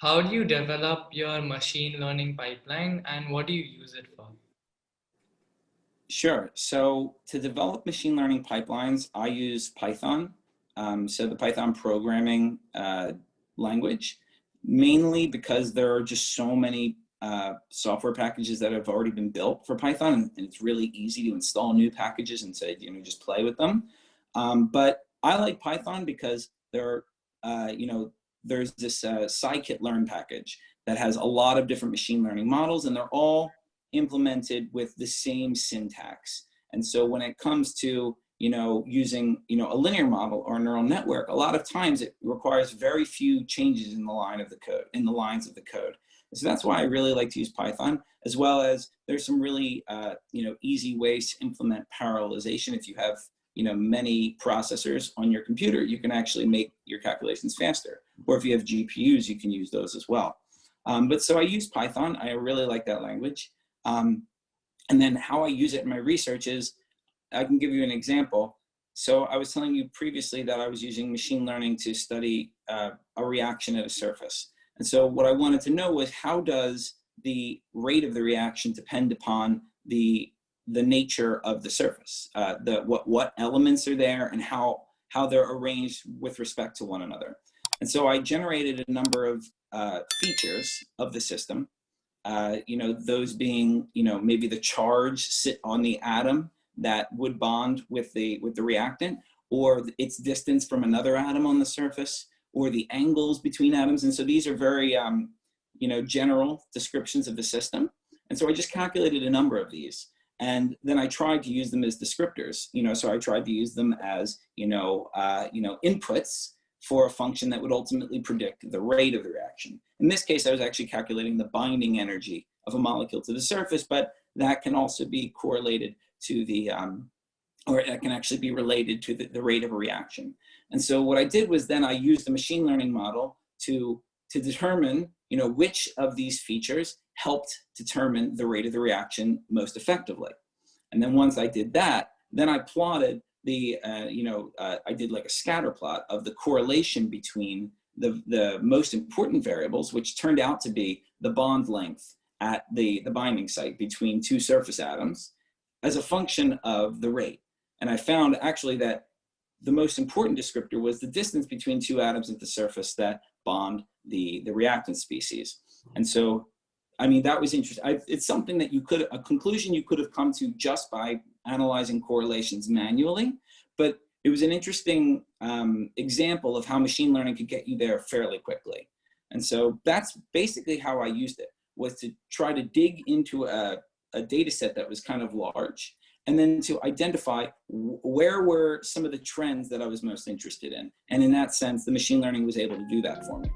how do you develop your machine learning pipeline and what do you use it for? Sure. So to develop machine learning pipelines, I use Python. So the Python programming language, mainly because there are just so many software packages that have already been built for Python, and it's really easy to install new packages and say, just play with them. But I like Python because there's this scikit-learn package that has a lot of different machine learning models, and they're all implemented with the same syntax. And so when it comes to using a linear model or a neural network, a lot of times it requires very few changes in the lines of the code. So that's why I really like to use Python, as well as there's some really easy ways to implement parallelization. If you have many processors on your computer, you can actually make your calculations faster. Or if you have GPUs, you can use those as well. But so I use Python. I really like that language. And then how I use it in my research is, I can give you an example. So I was telling you previously that I was using machine learning to study a reaction at a surface. And so what I wanted to know was, how does the rate of the reaction depend upon the nature of the surface, what elements are there and how they're arranged with respect to one another. And so I generated a number of features of the system. Those being, maybe the charge sit on the atom that would bond with the reactant, or its distance from another atom on the surface, or the angles between atoms. And so these are very, general descriptions of the system. And so I just calculated a number of these. And then I tried to use them as descriptors, so I tried to use them as, inputs for a function that would ultimately predict the rate of the reaction. In this case, I was actually calculating the binding energy of a molecule to the surface, but that can also be correlated to or it can actually be related to the rate of a reaction. And so what I did was then I used the machine learning model to determine, which of these features helped determine the rate of the reaction most effectively. And then once I did that, then I plotted I did like a scatter plot of the correlation between the most important variables, which turned out to be the bond length at the binding site between two surface atoms, as a function of the rate. And I found actually that the most important descriptor was the distance between two atoms at the surface that bond the reactant species. And so, that was interesting. It's something that a conclusion you could have come to just by analyzing correlations manually, but it was an interesting example of how machine learning could get you there fairly quickly. And so that's basically how I used it, was to try to dig into a data set that was kind of large, and then to identify where were some of the trends that I was most interested in. And in that sense, the machine learning was able to do that for me.